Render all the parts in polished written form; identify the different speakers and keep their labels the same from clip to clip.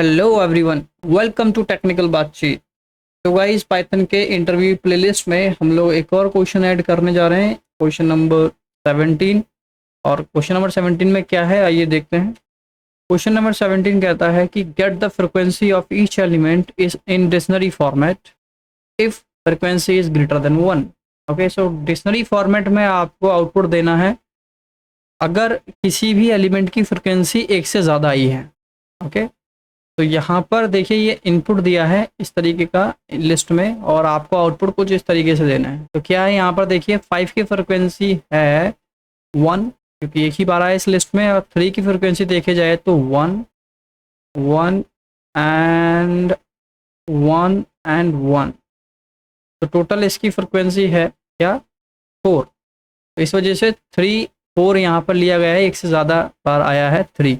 Speaker 1: Hello everyone, welcome to technical बातचीत। तो guys, Python के इंटरव्यू प्लेलिस्ट में हम लोग एक और क्वेश्चन ऐड करने जा रहे हैं, क्वेश्चन नंबर 17। और क्वेश्चन नंबर 17 में क्या है, आइए देखते हैं। क्वेश्चन नंबर 17 कहता है कि get the frequency of each element is in dictionary format if frequency is greater than 1। Okay, so dictionary format में आपको आउटपुट देना है अगर किसी भी एलिमेंट की फ्रिक्वेंसी एक से ज़्यादा आई है। ओके, तो यहाँ पर देखिए ये इनपुट दिया है इस तरीके का लिस्ट में, और आपको आउटपुट कुछ इस तरीके से देना है। तो क्या है यहाँ पर देखिए 5 की फ्रिक्वेंसी है 1, क्योंकि एक ही बार आया इस लिस्ट में, और 3 की फ्रिक्वेंसी देखे जाए तो 1 1 एंड 1 एंड 1। तो टोटल इसकी फ्रिक्वेंसी है क्या 4। तो इस वजह से 3 4 यहाँ पर लिया गया है, एक से ज़्यादा बार आया है 3।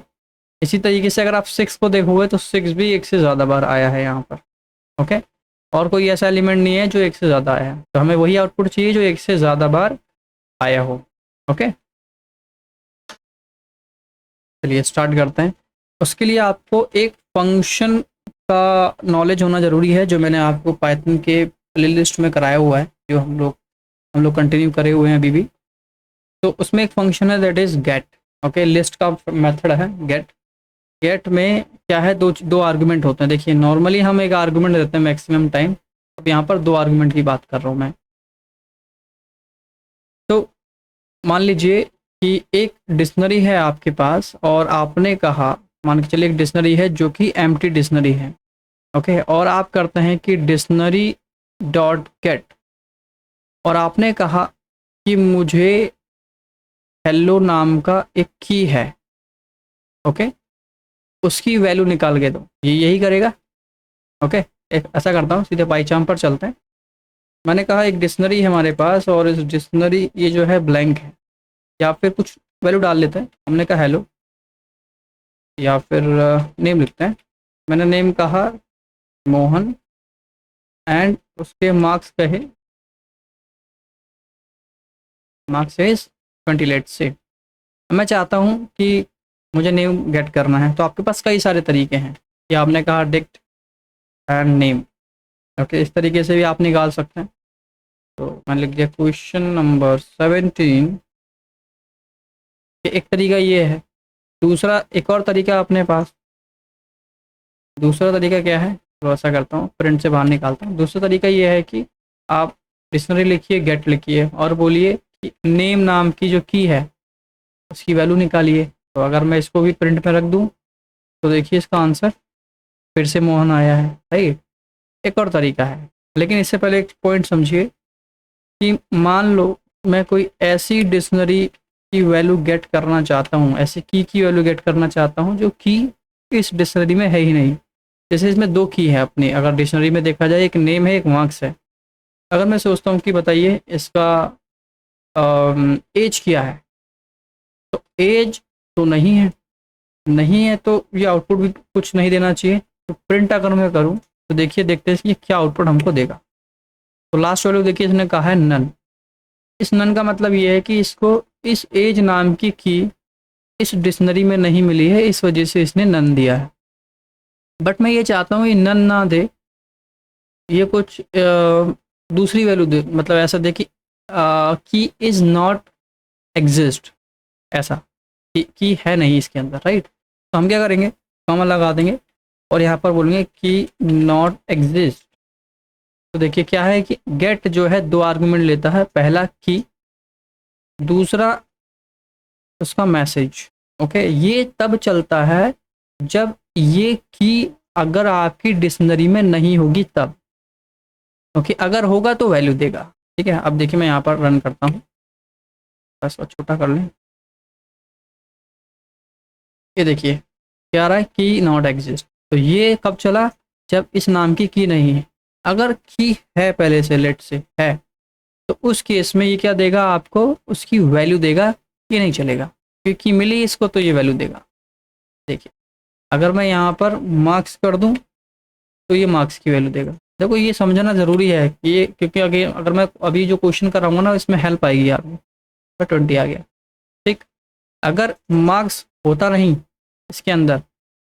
Speaker 1: इसी तरीके से अगर आप 6 को देखोगे तो 6 भी एक से ज़्यादा बार आया है यहाँ पर। ओके, और कोई ऐसा एलिमेंट नहीं है जो एक से ज़्यादा आया है, तो हमें वही आउटपुट चाहिए जो एक से ज़्यादा बार आया हो। ओके, चलिए स्टार्ट करते हैं। उसके लिए आपको एक फंक्शन का नॉलेज होना ज़रूरी है, जो मैंने आपको पाइथन के प्लेलिस्ट में कराया हुआ है, जो हम लोग कंटिन्यू करे हुए हैं अभी भी। तो उसमें एक फंक्शन है that is gate. Okay, list का मेथड है गेट। गेट में क्या है, दो दो आर्गुमेंट होते हैं। देखिए नॉर्मली हम एक आर्गुमेंट देते हैं मैक्सिमम टाइम, अब यहाँ पर 2 आर्गुमेंट की बात कर रहा हूँ मैं। तो मान लीजिए कि एक डिक्शनरी है आपके पास, और आपने कहा, मान के चलिए एक डिक्शनरी है जो कि एम्प्टी डिक्शनरी है। ओके, और आप करते हैं कि डिक्शनरी डॉट गेट, और आपने कहा कि मुझे हेलो नाम का एक की है। ओके, उसकी वैल्यू निकाल के दो, ये यही करेगा। ओके, एक ऐसा करता हूँ, सीधे पाइचाम पर चलते हैं। मैंने कहा एक डिक्शनरी है हमारे पास, और इस डिक्शनरी ये जो है ब्लैंक है, या फिर कुछ वैल्यू डाल लेते हैं। हमने कहा हेलो, या फिर नेम लिखते हैं। मैंने नेम कहा मोहन, एंड उसके मार्क्स कहे, मार्क्स इज 20 लेट से। मैं चाहता हूँ कि मुझे नेम गेट करना है, तो आपके पास कई सारे तरीके हैं, या आपने कहा डिक्ट एंड नेम। ओके, इस तरीके से भी आप निकाल सकते हैं। तो मैंने लिख दिया क्वेश्चन नंबर 17। एक तरीका ये है। दूसरा एक और तरीका अपने पास, दूसरा तरीका क्या है, तो ऐसा करता हूँ, प्रिंट से बाहर निकालता हूँ। दूसरा तरीका ये है कि आप डिक्शनरी लिखिए, गेट लिखिए, और बोलिए कि नेम नाम की जो की है उसकी वैल्यू निकालिए। तो अगर मैं इसको भी प्रिंट में रख दूँ तो देखिए इसका आंसर फिर से मोहन आया है। सही, एक और तरीका है। लेकिन इससे पहले एक पॉइंट समझिए कि मान लो मैं कोई ऐसी डिक्शनरी की वैल्यू गेट करना चाहता हूँ, ऐसे की वैल्यू गेट करना चाहता हूँ जो की इस डिक्शनरी में है ही नहीं। जैसे इसमें 2 की है अपनी, अगर डिक्शनरी में देखा जाए, एक नेम है एक मार्क्स है। अगर मैं सोचता हूँ कि बताइए इसका एज क्या है, तो एज तो नहीं है, नहीं है तो ये आउटपुट भी कुछ नहीं देना चाहिए। तो प्रिंट अगर मैं करूँ तो देखिए, देखते हैं कि क्या आउटपुट हमको देगा। तो लास्ट वैल्यू देखिए, इसने कहा है नन। इस नन का मतलब ये है कि इसको इस एज नाम की इस डिक्शनरी में नहीं मिली है, इस वजह से इसने नन दिया है। बट मैं ये चाहता हूँ ये नन ना दे, ये कुछ दूसरी वैल्यू दे, मतलब ऐसा दे कि इज नॉट एग्जिस्ट, ऐसा कि है नहीं इसके अंदर, राइट। तो हम क्या करेंगे, कॉमा लगा देंगे, और यहाँ पर बोलेंगे कि नॉट एग्जिस्ट। तो देखिए क्या है कि गेट जो है 2 आर्गुमेंट लेता है, पहला की, दूसरा उसका मैसेज। ओके, ये तब चलता है जब ये की अगर आपकी डिक्शनरी में नहीं होगी तब। ओके, अगर होगा तो वैल्यू देगा। ठीक है, अब देखिए मैं यहाँ पर रन करता हूँ, बस और छोटा कर लें। ये देखिए क्या आ रहा है, की नॉट एग्जिस्ट। तो ये कब चला, जब इस नाम की नहीं है। अगर की है पहले से, लेट से है, तो उस केस में ये क्या देगा आपको, उसकी वैल्यू देगा। ये नहीं चलेगा, क्योंकि मिली इसको तो ये वैल्यू देगा। देखिए अगर मैं यहाँ पर मार्क्स कर दूँ तो ये मार्क्स की वैल्यू देगा। देखो ये समझना ज़रूरी है कि ये, क्योंकि अगर मैं अभी जो क्वेश्चन कराऊंगा ना, इसमें हेल्प आएगी आपको। तो 20 आ गया। ठीक, अगर मार्क्स होता नहीं इसके अंदर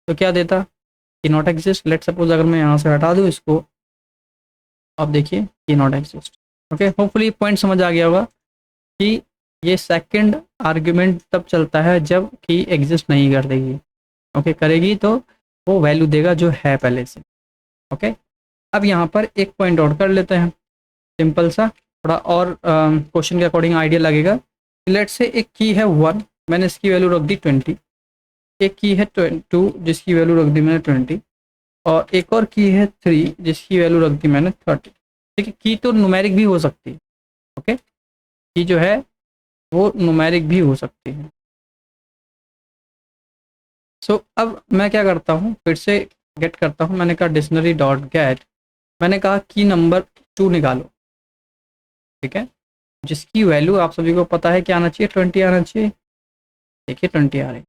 Speaker 1: तो क्या देता, की नॉट एग्जिस्ट। लेट सपोज अगर मैं यहाँ से हटा दूँ इसको, अब देखिए की not exist. Okay, hopefully point समझ आ गया होगा कि ये सेकंड आर्ग्यूमेंट तब चलता है जब की एग्जिस्ट नहीं कर देगी। ओके, करेगी तो वो वैल्यू देगा जो है पहले से। ओके, अब यहाँ पर एक पॉइंट और कर लेते हैं, सिंपल सा, थोड़ा और क्वेश्चन के अकॉर्डिंग आइडिया लगेगा। लेट से एक की है 1, मैंने इसकी वैल्यू रख दी 20। एक की है 2 जिसकी वैल्यू रख दी मैंने 20, और एक और की है 3 जिसकी वैल्यू रख दी मैंने 30। ठीक है, की तो न्यूमेरिक भी हो सकती है। ओके, की जो है वो न्यूमेरिक भी हो सकती है। सो अब मैं क्या करता हूँ, फिर से गेट करता हूँ। मैंने कहा डिक्शनरी डॉट गेट, मैंने कहा की नंबर 2 निकालो। ठीक है, जिसकी वैल्यू आप सभी को पता है क्या आना चाहिए, 20 आना चाहिए। देखिए 20 आ रही,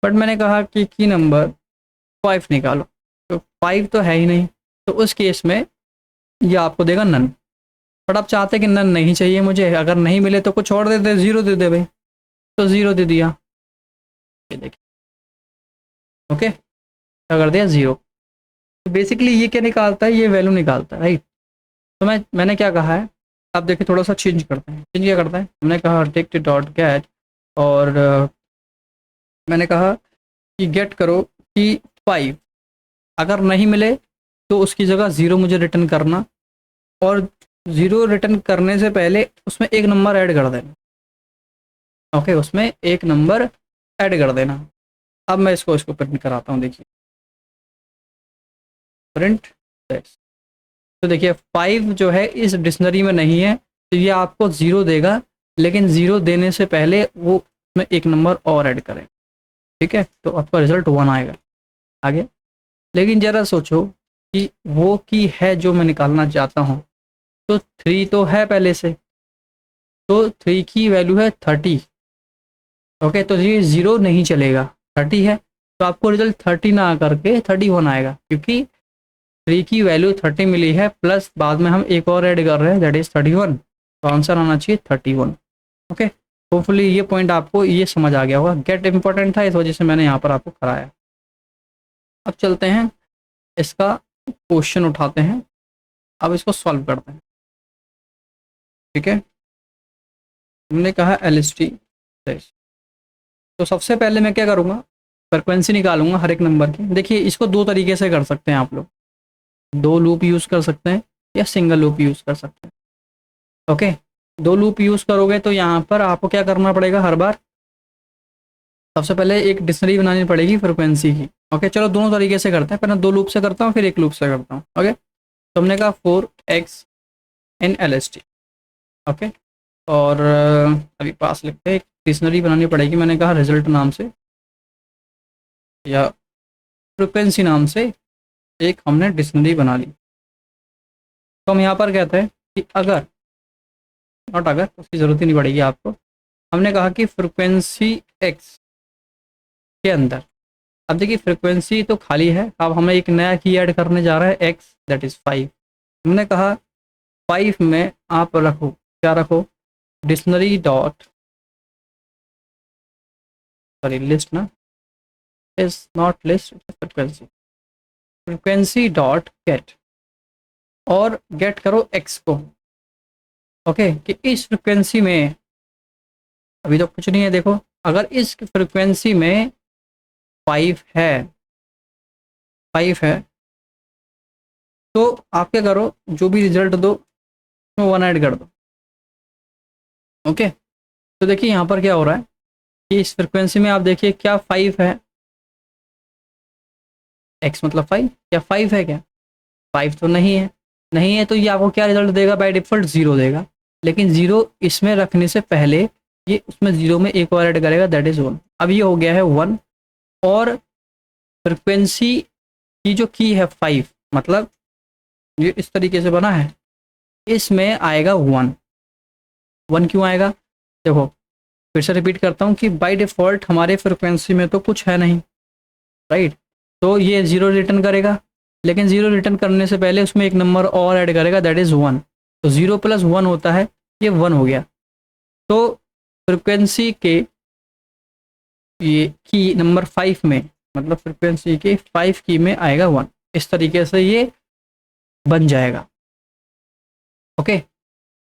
Speaker 1: बट मैंने कहा कि की नंबर 5 निकालो, तो 5 तो है ही नहीं, तो उस केस में ये आपको देगा नन। बट आप चाहते कि नन नहीं चाहिए मुझे, अगर नहीं मिले तो कुछ और दे दे, 0 दे दे भाई, तो 0 दे दिया। ये देखिए, ओके, क्या कर दिया 0। तो बेसिकली ये क्या निकालता है, ये वैल्यू निकालता है, राइट। तो मैंने क्या कहा है, आप देखिए थोड़ा सा चेंज करते हैं। चेंज क्या करता है, हमने कहा टेक डॉट गेट, और मैंने कहा कि गेट करो कि 5, अगर नहीं मिले तो उसकी जगह 0 मुझे रिटर्न करना, और 0 रिटर्न करने से पहले उसमें एक नंबर ऐड कर देना। ओके, उसमें एक नंबर ऐड कर देना। अब मैं इसको प्रिंट कराता हूँ, देखिए प्रिंट दैट्स। तो देखिए 5 जो है इस डिक्शनरी में नहीं है, तो ये आपको 0 देगा, लेकिन 0 देने से पहले वो उसमें एक नंबर और ऐड करें। ठीक है, तो आपका रिजल्ट 1 आएगा आगे। लेकिन ज़रा सोचो कि वो की है जो मैं निकालना चाहता हूँ, तो 3 तो है पहले से, तो 3 की वैल्यू है 30। ओके, तो ये 0 नहीं चलेगा, 30 है, तो आपको रिजल्ट 30 ना करके 31 आएगा, क्योंकि 3 की वैल्यू 30 मिली है, प्लस बाद में हम एक और ऐड कर रहे हैं, दैट इज 31। तो आंसर आना चाहिए 31। ओके, होपफुली ये पॉइंट आपको ये समझ आ गया होगा। गेट इंपॉर्टेंट था, इस वजह से मैंने यहाँ पर आपको कराया। अब चलते हैं, इसका क्वेश्चन उठाते हैं, अब इसको सॉल्व करते हैं। ठीक है, हमने कहा LST। तो सबसे पहले मैं क्या करूँगा, फ्रिक्वेंसी निकालूंगा हर एक नंबर की। देखिए इसको दो तरीके से कर सकते हैं आप लोग, 2 लूप यूज़ कर सकते हैं या सिंगल लूप यूज़ कर सकते हैं। ओके, 2 लूप यूज़ करोगे तो यहाँ पर आपको क्या करना पड़ेगा, हर बार सबसे पहले एक डिक्शनरी बनानी पड़ेगी फ्रिक्वेंसी की। ओके, चलो दोनों तरीके से करते हैं, पहले 2 लूप से करता हूँ फिर एक लूप से करता हूँ। ओके, तो हमने कहा 4x इन LST। ओके, और अभी पास लिखते हैं, एक डिक्शनरी बनानी पड़ेगी। मैंने कहा रिजल्ट नाम से या फ्रिक्वेंसी नाम से एक हमने डिक्शनरी बना ली। तो हम यहाँ पर कहते हैं कि अगर, नॉट अगर, उसकी ज़रूरत ही नहीं पड़ेगी आपको। हमने कहा कि फ्रिक्वेंसी x के अंदर, अब देखिए फ्रिक्वेंसी तो खाली है, अब हमें एक नया की ऐड करने जा रहा है x, दैट इज़ 5। हमने कहा 5 में आप रखो, क्या रखो, डिक्शनरी डॉट, सॉरी लिस्ट ना, is not list, frequency, frequency dot gate, और गेट करो x को। ओके, कि इस फ्रिक्वेंसी में, अभी तो कुछ नहीं है, देखो अगर इस फ्रिक्वेंसी में 5 है, 5 है, तो आप क्या करो, जो भी रिजल्ट दो उसमें 1 ऐड कर दो। ओके, तो देखिए यहाँ पर क्या हो रहा है कि इस फ्रिक्वेंसी में आप देखिए क्या 5 है, x मतलब 5, क्या 5 है क्या, 5 तो नहीं है, नहीं है, तो ये आपको क्या रिजल्ट देगा, बाय डिफ़ॉल्ट 0 देगा। लेकिन 0 इसमें रखने से पहले ये उसमें 0 में एक और ऐड करेगा, दैट इज़ 1। अब ये हो गया है 1, और फ्रिक्वेंसी की जो की है 5, मतलब ये इस तरीके से बना है, इसमें आएगा 1। 1 क्यों आएगा, देखो फिर से रिपीट करता हूँ कि बाय डिफ़ॉल्ट हमारे फ्रिक्वेंसी में तो कुछ है नहीं, राइट। तो ये 0 रिटर्न करेगा, लेकिन 0 रिटर्न करने से पहले उसमें एक नंबर और ऐड करेगा, दैट इज़ 1। तो 0 + 1 होता है, ये 1 हो गया। तो फ्रिक्वेंसी के ये की नंबर 5 में मतलब फ्रिक्वेंसी के 5 की में आएगा 1। इस तरीके से ये बन जाएगा। ओके,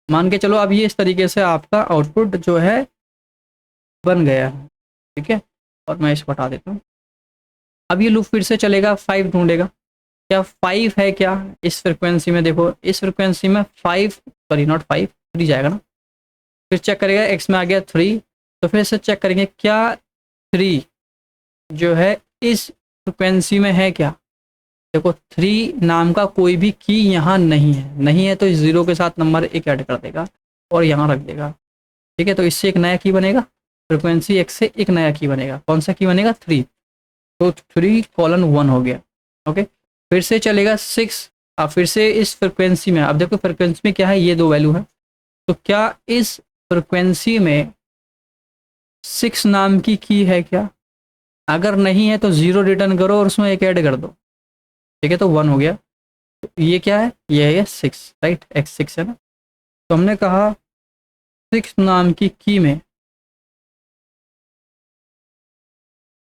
Speaker 1: मान के चलो अब ये इस तरीके से आपका आउटपुट जो है बन गया है। ठीक है, और मैं इसको हटा देता हूँ। अब ये लूप फिर से चलेगा, 5 ढूंढेगा। क्या 5 है क्या इस फ्रिक्वेंसी में? देखो इस फ्रिक्वेंसी में 5, सॉरी नॉट 5, 3 जाएगा ना। फिर चेक करेगा, एक्स में आ गया 3, तो फिर से चेक करेंगे क्या 3 जो है इस फ्रिक्वेंसी में है क्या। देखो 3 नाम का कोई भी की यहाँ नहीं है, नहीं है तो इस 0 के साथ नंबर 1 ऐड कर देगा और यहाँ रख देगा। ठीक है, तो इससे एक नया की बनेगा, फ्रिक्वेंसी एक्स से एक नया की बनेगा। कौन सा की बनेगा? 3। तो 3:1 हो गया। ओके, फिर से चलेगा 6। अब फिर से इस फ्रिक्वेंसी में, अब देखो फ्रिक्वेंसी में क्या है, ये 2 वैल्यू है। तो क्या इस फ्रिक्वेंसी में 6 नाम की है क्या? अगर नहीं है तो 0 रिटर्न करो और उसमें एक ऐड कर दो। ठीक है, तो 1 हो गया। तो ये क्या है? ये है 6, राइट, x6 है ना। तो हमने कहा 6 नाम की में,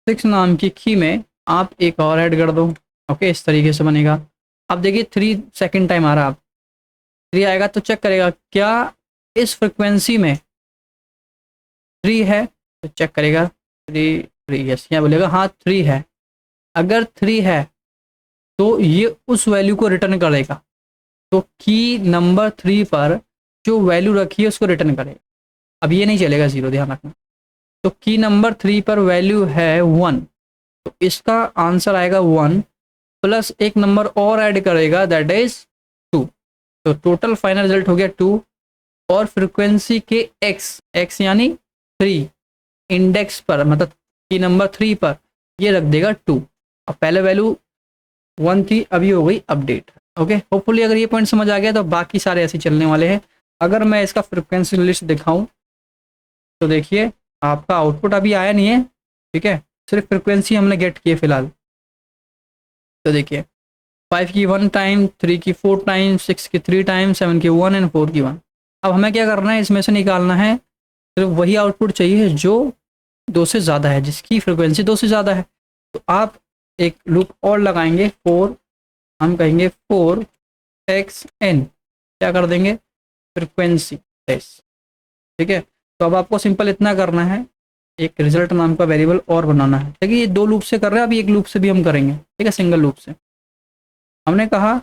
Speaker 1: 6 नाम की में आप एक और ऐड कर दो। ओके, इस तरीके से बनेगा। अब देखिए 3 सेकंड टाइम आ रहा है, अब 3 आएगा तो चेक करेगा क्या इस फ्रिक्वेंसी में 3 है, तो चेक करेगा 3, 3 यस, यहाँ बोलेगा हाँ 3 है। अगर 3 है तो ये उस वैल्यू को रिटर्न करेगा। तो की नंबर 3 पर जो वैल्यू रखी है उसको रिटर्न करेगा। अब ये नहीं चलेगा 0, ध्यान रखना। तो की नंबर 3 पर वैल्यू है 1, तो इसका आंसर आएगा 1 प्लस एक नंबर और ऐड करेगा, दैट इज 2। तो टोटल फाइनल रिजल्ट हो गया 2। और फ्रिक्वेंसी के एक्स यानी 3 इंडेक्स पर, मतलब की नंबर 3 पर ये रख देगा 2। अब पहले वैल्यू 1 थी, अभी हो गई अपडेट। ओके, होपफुली अगर ये पॉइंट समझ आ गया तो बाकी सारे ऐसे चलने वाले हैं। अगर मैं इसका फ्रिक्वेंसी लिस्ट दिखाऊं तो देखिए आपका आउटपुट अभी आया नहीं है। ठीक है, सिर्फ फ्रिक्वेंसी हमने गेट की है फिलहाल। तो देखिए 5 की 1 टाइम, 3 की 4 टाइम, 6 की 3 टाइम, 7 की 1 एंड 4 की 1। अब हमें क्या करना है, इसमें से निकालना है सिर्फ वही आउटपुट चाहिए जो 2 से ज़्यादा है, जिसकी फ्रिक्वेंसी 2 से ज़्यादा है। तो आप एक लूप और लगाएंगे 4, हम कहेंगे 4xn, क्या कर देंगे? Frequency test. ठीक है, तो अब आपको सिंपल इतना करना है, एक रिजल्ट नाम का वेरिएबल और बनाना है। देखिए ये 2 लूप से कर रहे हैं, अभी एक लूप से भी हम करेंगे। ठीक है, सिंगल लूप से। हमने कहा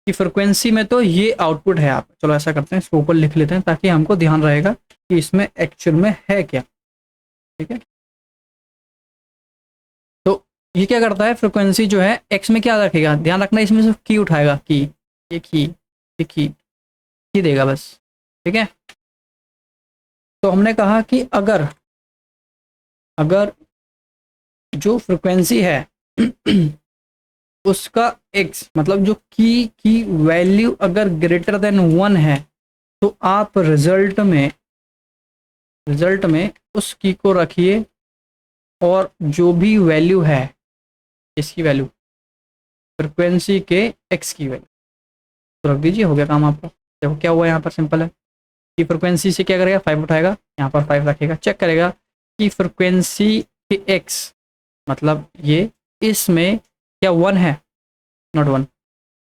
Speaker 1: कि फ्रिक्वेंसी में तो ये आउटपुट है। आप चलो ऐसा करते हैं, इसको ऊपर लिख लेते हैं ताकि हमको ध्यान रहेगा कि इसमें एक्चुअल में है क्या। ठीक है, तो ये क्या करता है, फ्रिक्वेंसी जो है एक्स में क्या रखेगा, ध्यान रखना, इसमें से की उठाएगा, की, ये की, ये की देगा बस। ठीक है, तो हमने कहा कि अगर अगर जो फ्रिक्वेंसी है उसका x, मतलब जो की वैल्यू अगर ग्रेटर देन 1 है तो आप रिजल्ट में उस की को रखिए और जो भी वैल्यू है, इसकी वैल्यू, फ्रिक्वेंसी के x की वैल्यू तो रख दीजिए। हो गया काम आपका। देखो क्या हुआ यहाँ पर, सिंपल है कि फ्रिक्वेंसी से क्या करेगा, 5 उठाएगा, यहाँ पर 5 रखेगा, चेक करेगा कि फ्रिक्वेंसी के x, मतलब ये इसमें क्या 1 है? नॉट 1।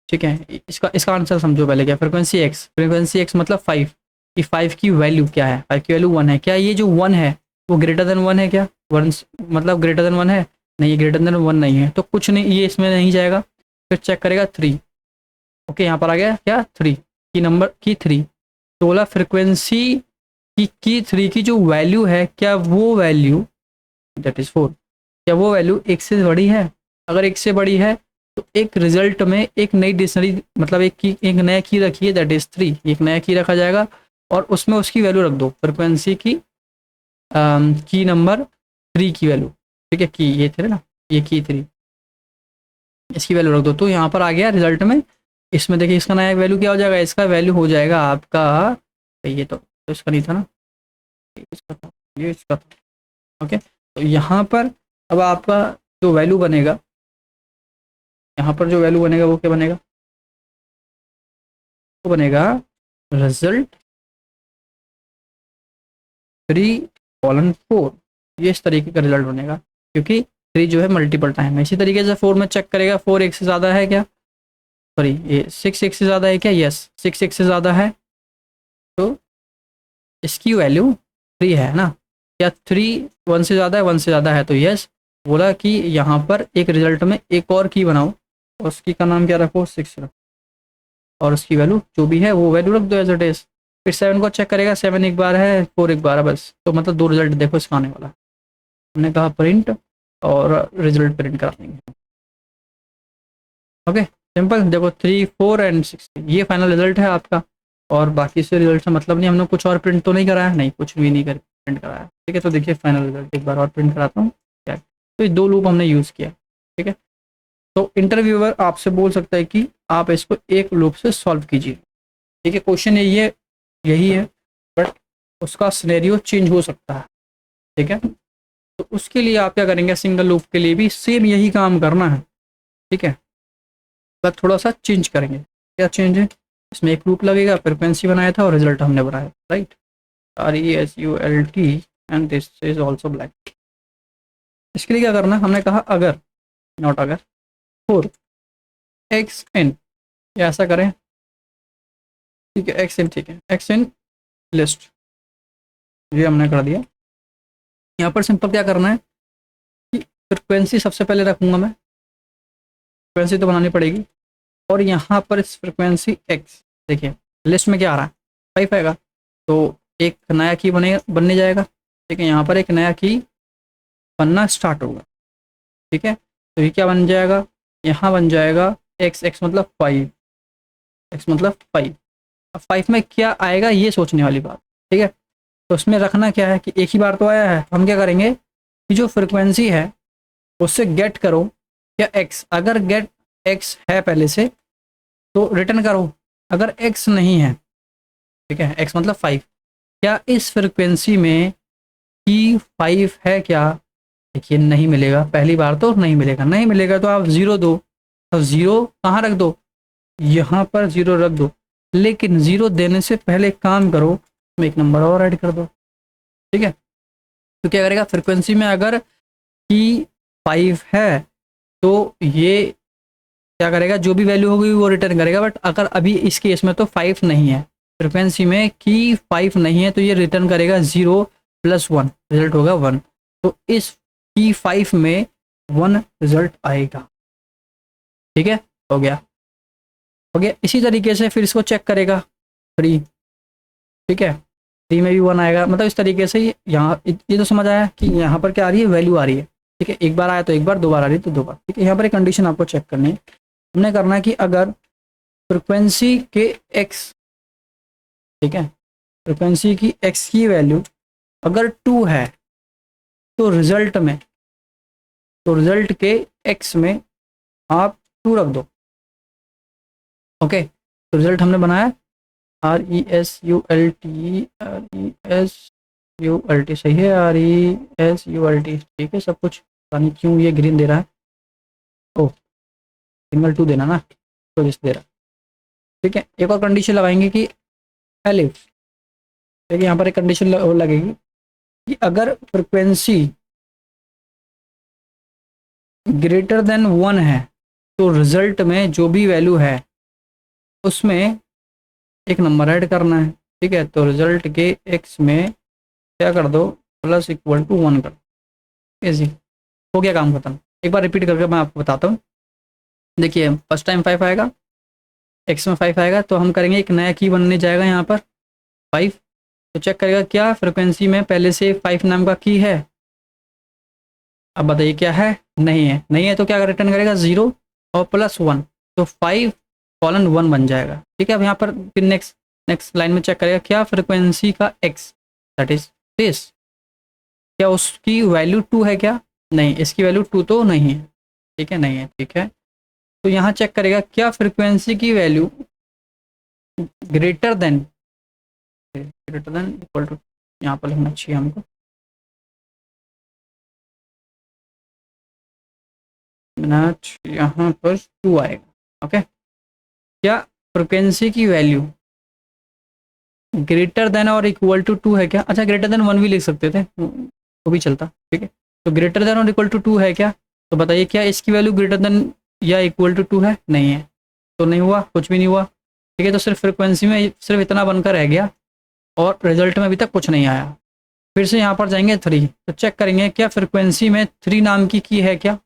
Speaker 1: ठीक है, इसका आंसर समझो पहले। क्या फ्रिक्वेंसी एक्स मतलब 5 कि 5 की वैल्यू क्या है, 5 की वैल्यू 1 है। क्या ये जो 1 है वो ग्रेटर देन 1 है क्या? 1 मतलब ग्रेटर देन 1 है? नहीं, ग्रेटर देन 1 नहीं है, तो कुछ नहीं, ये इसमें नहीं जाएगा। फिर चेक करेगा 3। ओके, यहाँ पर आ गया क्या 3 की नंबर की 3। तो बोला फ्रिक्वेंसी की 3 की जो वैल्यू है, क्या वो वैल्यू, दैट इज 4, क्या वो वैल्यू एक से बड़ी है? अगर एक से बड़ी है तो एक रिजल्ट में एक नई डिक्शनरी, मतलब एक नया की रखिए, दैट इज 3, एक नया की रखा जाएगा और उसमें उसकी वैल्यू रख दो, फ्रिक्वेंसी की नंबर 3 की वैल्यू। ठीक है, की ये थे ना, ये की 3, इसकी वैल्यू रख दो। तो यहाँ पर आ गया रिजल्ट में। इसमें देखिए इसका नया वैल्यू क्या हो जाएगा, इसका वैल्यू हो जाएगा आपका, ये तो इसका नहीं था ना, इसका था, ये इसका था। ओके, तो यहाँ पर अब आपका जो वैल्यू बनेगा, यहाँ पर जो वैल्यू बनेगा वो क्या बनेगा, वो बनेगा रिजल्ट 3:4। ये इस तरीके का रिजल्ट बनेगा, क्योंकि 3 जो है मल्टीपल टाइम है। इसी तरीके से 4 में चेक करेगा 4 1 से ज़्यादा है क्या, सॉरी ये 6 1 से ज़्यादा है क्या, यस 6 1 से ज़्यादा है, तो इसकी वैल्यू 3 है ना, या 3 1 से ज़्यादा है, 1 से ज़्यादा है तो यस। बोला कि यहाँ पर एक रिजल्ट में एक और की बनाओ और उसकी का नाम क्या रखो, 6 रखो, और उसकी वैल्यू जो भी है वो वैल्यू रख दो एज इट इज। फिर 7 को चेक करेगा, 7 एक बार है, 4 एक बार है, बस तो मतलब 2 रिजल्ट देखो इसका आने वाला है। हमने कहा प्रिंट और रिजल्ट प्रिंट करा देंगे। ओके सिंपल, देखो 3 4 एंड 6 ये फाइनल रिजल्ट है आपका, और बाकी से रिजल्ट से मतलब नहीं, हमने कुछ और प्रिंट तो नहीं कराया, नहीं कुछ भी नहीं कर प्रिंट कराया, ठीक है। तो देखिए फाइनल रिजल्ट एक बार और प्रिंट कराता हूँ क्या है। तो ये 2 लूप हमने यूज़ किया, ठीक है। तो इंटरव्यूअर आपसे बोल सकता है कि आप इसको एक लूप से सॉल्व कीजिए, ठीक है। क्वेश्चन यही है, बट उसका सिनेरियो चेंज हो सकता है, ठीक है। तो उसके लिए आप क्या करेंगे, सिंगल लूप के लिए भी सेम यही काम करना है, ठीक है, बस थोड़ा सा चेंज करेंगे। क्या चेंज है, इसमें एक लूप लगेगा, फ्रिक्वेंसी बनाया था और रिजल्ट हमने बनाया, right, RESULT and this is also black. इसके लिए क्या करना है, हमने कहा अगर, नॉट अगर, फोर एक्स इन, या ऐसा करें, ठीक है, एक्स इन, ठीक है, एक्स इन लिस्ट, ये हमने कर दिया। यहाँ पर सिंपल क्या करना है कि फ्रिक्वेंसी सबसे पहले रखूँगा मैं, फ्रिक्वेंसी तो बनानी पड़ेगी, और यहाँ पर इस फ्रिक्वेंसी एक्स, देखिए लिस्ट में क्या आ रहा है 5 आएगा, तो एक नया की बनने जाएगा, ठीक है। यहाँ पर एक नया की बनना स्टार्ट होगा, ठीक है। तो ये क्या बन जाएगा, यहाँ बन जाएगा एक्स, एक्स मतलब 5, एक्स मतलब 5। अब 5 में क्या आएगा ये सोचने वाली बात, ठीक है। तो उसमें रखना क्या है कि एक ही बार तो आया है, हम क्या करेंगे कि जो फ्रिक्वेंसी है उससे गेट करो क्या एक्स, अगर गेट एक्स है पहले से तो रिटर्न करो, अगर एक्स नहीं है, ठीक है, एक्स मतलब 5, क्या इस फ्रिक्वेंसी में की 5 है क्या, देखिए नहीं मिलेगा, पहली बार तो नहीं मिलेगा, नहीं मिलेगा तो आप 0 दो, तो 0 कहाँ रख दो, यहाँ पर 0 रख दो, लेकिन 0 देने से पहले एक काम करो, इसमें एक नंबर और ऐड कर दो, ठीक है। तो क्या करेगा, फ्रिक्वेंसी में अगर की 5 है तो ये क्या करेगा, जो भी वैल्यू होगी वो रिटर्न करेगा, बट अगर अभी इस केस में तो 5 नहीं है, फ्रिक्वेंसी में की 5 नहीं है, तो ये रिटर्न करेगा 0 + 1, रिजल्ट होगा 1। तो इस की 5 में 1 रिजल्ट आएगा, ठीक है, हो गया, हो गया। इसी तरीके से फिर इसको चेक करेगा 3, ठीक है, 3 में भी 1 आएगा, मतलब इस तरीके से यहाँ ये तो समझ आया कि यहाँ पर क्या आ रही है, वैल्यू आ रही है, ठीक है। एक बार आया तो एक बार, 2 बार आ रही है तो 2 बार, ठीक है। यहाँ पर एक कंडीशन आपको चेक करनी है, हमने करना है कि अगर फ्रिक्वेंसी के एक्स, ठीक है, फ्रिक्वेंसी की एक्स की वैल्यू अगर 2 है तो रिजल्ट में, तो रिजल्ट के एक्स में आप 2 रख दो, ओके। तो रिजल्ट हमने बनाया RESULT सही है, RESULT, ठीक है, सब कुछ, पता नहीं क्यों ये ग्रीन दे रहा है, ओ सिंगल 2 देना ना, तो जिस दे रहा है, ठीक है। एक और कंडीशन लगाएंगे कि एलिफ, ठीक है, यहाँ पर एक कंडीशन लगेगी कि अगर फ्रिक्वेंसी ग्रेटर देन 1 है तो रिजल्ट में जो भी वैल्यू है उसमें एक नंबर ऐड करना है, ठीक है। तो रिजल्ट के एक्स में क्या कर दो, +=1 कर दो, इजी, हो गया काम खत्म। एक बार रिपीट करके मैं आपको बताता हूँ, देखिए फर्स्ट टाइम 5 आएगा, एक्स में 5 आएगा, तो हम करेंगे एक नया की बनने जाएगा यहाँ पर 5, तो चेक करेगा क्या फ्रिक्वेंसी में पहले से 5 नाम का की है, अब बताइए क्या है, नहीं है, नहीं है तो क्या रिटर्न करेगा 0 और +1, तो 5:1 बन जाएगा, ठीक है। अब यहाँ पर फिर नेक्स्ट लाइन में चेक करेगा क्या फ्रिक्वेंसी का एक्स, दैट इज दिस, क्या उसकी वैल्यू 2 है क्या, नहीं, इसकी वैल्यू 2 तो नहीं है, ठीक है, नहीं है, ठीक है। तो यहाँ चेक करेगा क्या फ्रिक्वेंसी की value greater than equal to, यहाँ पर लिखना चाहिए हमको, मिनट, यहाँ पर 2 आएगा, ओके। क्या फ्रिक्वेंसी की वैल्यू ग्रेटर देन और इक्वल टू 2 है क्या, अच्छा ग्रेटर देन 1 भी लिख सकते थे, वो भी चलता, ठीक है। तो ग्रेटर देन और इक्वल टू 2 है क्या, तो बताइए क्या इसकी वैल्यू ग्रेटर देन या इक्वल टू 2 है? नहीं है, तो नहीं हुआ, कुछ भी नहीं हुआ। ठीक है, तो सिर्फ फ्रिक्वेंसी में सिर्फ इतना बनकर रह गया और रिजल्ट में अभी तक कुछ नहीं आया। फिर से यहाँ पर जाएंगे 3, तो चेक करेंगे क्या फ्रिक्वेंसी में 3 नाम की है क्या?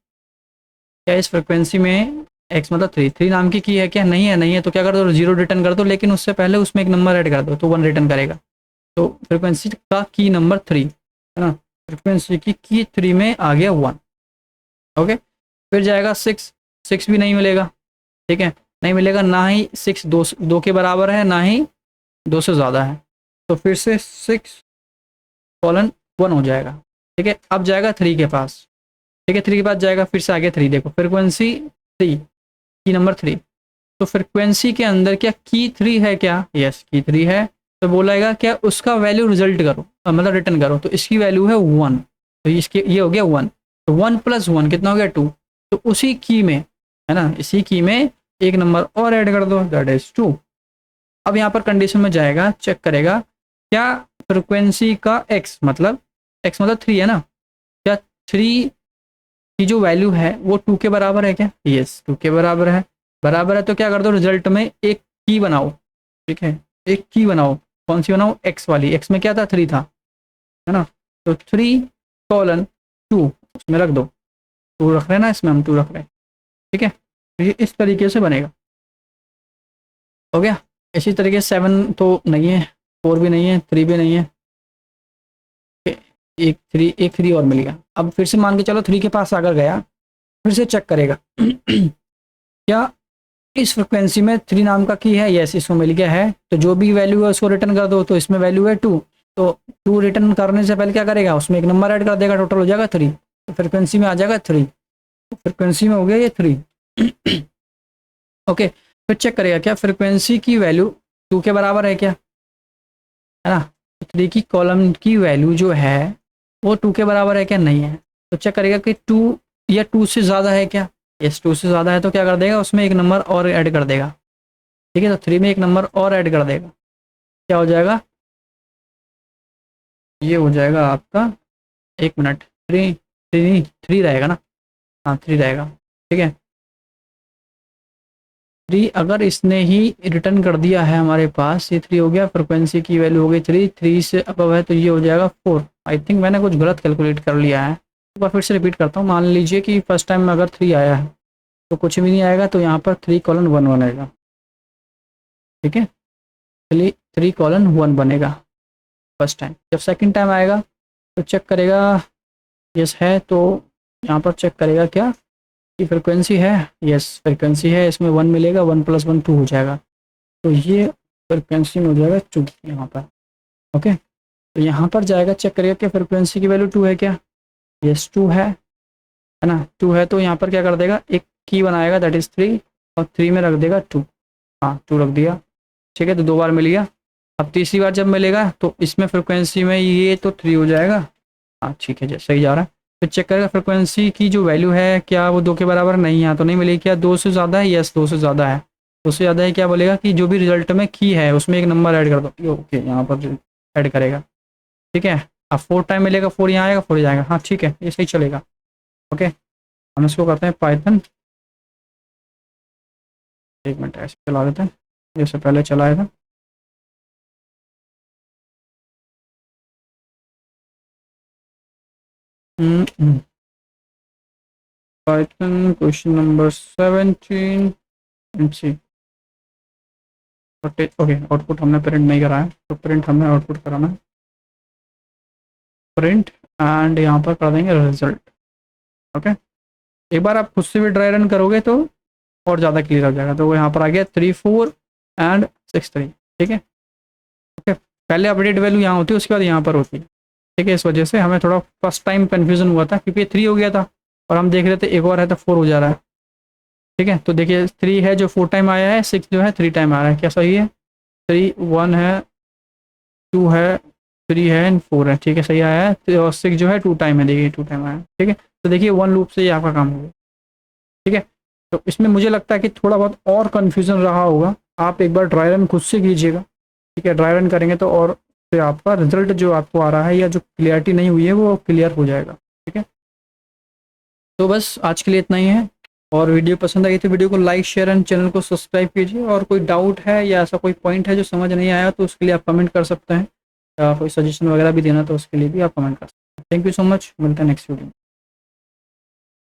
Speaker 1: क्या इस फ्रिक्वेंसी में एक्स मतलब 3 नाम की है क्या? नहीं है, नहीं है, तो क्या कर दो, 0 रिटर्न कर दो, लेकिन उससे पहले उसमें एक नंबर ऐड कर दो तो 1 रिटर्न करेगा। तो फ्रिक्वेंसी का की नंबर 3 है ना, फ्रिक्वेंसी की 3 में आ गया 1। ओके, फिर जाएगा 6, 6 भी नहीं मिलेगा। ठीक है, नहीं मिलेगा, ना ही 6 दो के बराबर है, ना ही 2 से ज़्यादा है। तो फिर से 6:1 हो जाएगा। ठीक है, अब जाएगा 3 के पास। ठीक है, 3 के पास जाएगा, फिर से आगे 3, देखो फ्रिक्वेंसी 3 की नंबर 3। तो फ्रिक्वेंसी के अंदर क्या की 3 है क्या? यस, की 3 है। तो बोलेगा क्या उसका वैल्यू रिजल्ट करो, मतलब रिटर्न करो, तो इसकी वैल्यू है 1। तो इसकी ये हो गया 1, तो 1 + 1 कितना हो गया 2। तो उसी की में है ना, इसी की में एक नंबर और ऐड कर दो, दैट इज 2। अब यहाँ पर कंडीशन में जाएगा, चेक करेगा क्या फ्रिक्वेंसी का x मतलब 3 है ना, क्या 3 की जो वैल्यू है वो 2 के बराबर है क्या? यस, 2 के बराबर है। बराबर है तो क्या कर दो, रिजल्ट में एक की बनाओ। ठीक है, एक की बनाओ, कौन सी बनाओ? एक्स वाली। एक्स में क्या था? 3 था, है ना, तो 3:2 उसमें रख दो। 2 रख रहे हैं ना, इसमें हम 2 रख रहे हैं। ठीक है, तो ये इस तरीके से बनेगा। हो गया। इसी तरीके से 7 तो नहीं है, 4 भी नहीं है, 3 भी नहीं है, एक 3 और मिल गया। अब फिर से मान के चलो 3 के पास अगर गया, फिर से चेक करेगा क्या इस फ्रिक्वेंसी में 3 नाम का की है? यस, इसको मिल गया है, तो जो भी वैल्यू है उसको रिटर्न कर दो। तो इसमें वैल्यू है 2, तो 2 रिटर्न करने से पहले क्या करेगा, उसमें एक नंबर ऐड कर देगा, टोटल हो जाएगा 3। तो फ्रिक्वेंसी में आ जाएगा 3, तो फ्रिक्वेंसी में हो गया ये 3। ओके, फिर चेक करेगा क्या फ्रिक्वेंसी की वैल्यू 2 के बराबर है क्या, है ना। 3 की कॉलम की वैल्यू जो है वो 2 के बराबर है क्या? नहीं है, तो चेक करेगा कि 2 या 2 से ज़्यादा है क्या? यस, 2 से ज़्यादा है, तो क्या कर देगा, उसमें एक नंबर और ऐड कर देगा। ठीक है, तो 3 में एक नंबर और ऐड कर देगा, क्या हो जाएगा, ये हो जाएगा आपका, एक मिनट, 3 3 3 रहेगा ना, हाँ 3 रहेगा। ठीक है, 3 अगर इसने ही रिटर्न कर दिया है हमारे पास, ये 3 हो गया, फ्रिक्वेंसी की वैल्यू हो गई 3, 3 से अबव है तो ये हो जाएगा 4। आई थिंक मैंने कुछ गलत कैलकुलेट कर लिया है, एक बार फिर से रिपीट करता हूँ। मान लीजिए कि फर्स्ट टाइम में अगर 3 आया है तो कुछ भी नहीं आएगा, तो यहाँ पर 3:1 बनेगा। ठीक है, चलिए 3:1 बनेगा फर्स्ट टाइम। जब सेकंड टाइम आएगा तो चेक करेगा, यस है, तो यहाँ पर चेक करेगा क्या कि फ्रिक्वेंसी है, यस फ्रिक्वेंसी है, इसमें 1 मिलेगा, 1 + 1 2 हो जाएगा, तो ये फ्रिक्वेंसी में हो जाएगा 2 यहाँ पर। ओके, तो यहाँ पर जाएगा, चेक करेगा कि फ्रिक्वेंसी की वैल्यू 2 है क्या? यस 2 है ना, 2 है, तो यहाँ पर क्या कर देगा, एक की बनाएगा, दैट इज़ 3, और 3 में रख देगा 2। हाँ 2 रख दिया। ठीक है, तो 2 बार मिल गया। अब तीसरी बार जब मिलेगा तो इसमें फ्रिक्वेंसी में ये तो 3 हो जाएगा। हाँ ठीक है, सही जा रहा है। फिर चेक करेगा फ्रिक्वेंसी की जो वैल्यू है क्या वो 2 के बराबर नहीं है, तो नहीं मिलेगी। क्या 2 से ज़्यादा है? यस 2 से ज़्यादा है। 2 से ज़्यादा है, क्या बोलेगा कि जो भी रिजल्ट में की है उसमें एक नंबर ऐड कर दो। ओके, यहाँ पर ऐड करेगा। ठीक है, अब 4 टाइम मिलेगा, 4 यहाँ आएगा, 4 जाएगा। हाँ ठीक है, ये सही चलेगा। ओके, हम इसको करते हैं पाइथन, एक मिनट ऐसे चला देते हैं जैसे पहले चलाया था। पाइथन क्वेश्चन नंबर 17 सी। ओके, आउटपुट हमने प्रिंट नहीं कराया, तो प्रिंट हमने आउटपुट कराना है, प्रिंट, एंड यहाँ पर कर देंगे रिजल्ट। ओके, एक बार आप खुद से भी ड्राई रन करोगे तो और ज़्यादा क्लियर हो जाएगा। तो वो यहाँ पर आ गया 3 4 एंड 6 3। ठीक है, ओके, पहले अपडेट वैल्यू यहाँ होती है, उसके बाद यहाँ पर होती है। ठीक है, इस वजह से हमें थोड़ा फर्स्ट टाइम कन्फ्यूजन हुआ था, क्योंकि 3 हो गया था और हम देख रहे थे एक और है तो 4 हो जा रहा है। ठीक है, तो देखिए 3 है जो 4 टाइम आया है, 6 जो है 3 टाइम आ रहा है, क्या सही है? 3 1 है, 2 है, 3 है एंड 4 है। ठीक है, सही आया है। और 6 जो है 2 टाइम है, देखिए 2 टाइम आया है। ठीक है, तो देखिए 1 लूप से ये आपका काम हो गया। ठीक है, तो इसमें मुझे लगता है कि थोड़ा बहुत और कन्फ्यूजन रहा होगा, आप एक बार ड्राई रन खुद से कीजिएगा। ठीक है, ड्राई रन करेंगे तो और फिर आपका रिजल्ट जो आपको आ रहा है या जो क्लियरिटी नहीं हुई है वो क्लियर हो जाएगा। ठीक है। तो बस आज के लिए इतना ही है, और वीडियो पसंद आई तो वीडियो को लाइक शेयर एंड चैनल को सब्सक्राइब कीजिए। और कोई डाउट है या ऐसा कोई पॉइंट है जो समझ नहीं आया तो उसके लिए आप कमेंट कर सकते हैं, या कोई सजेशन वगैरह भी देना तो उसके लिए भी आप कमेंट कर सकते हैं। थैंक यू सो मच, मिलते हैं नेक्स्ट वीडियो में।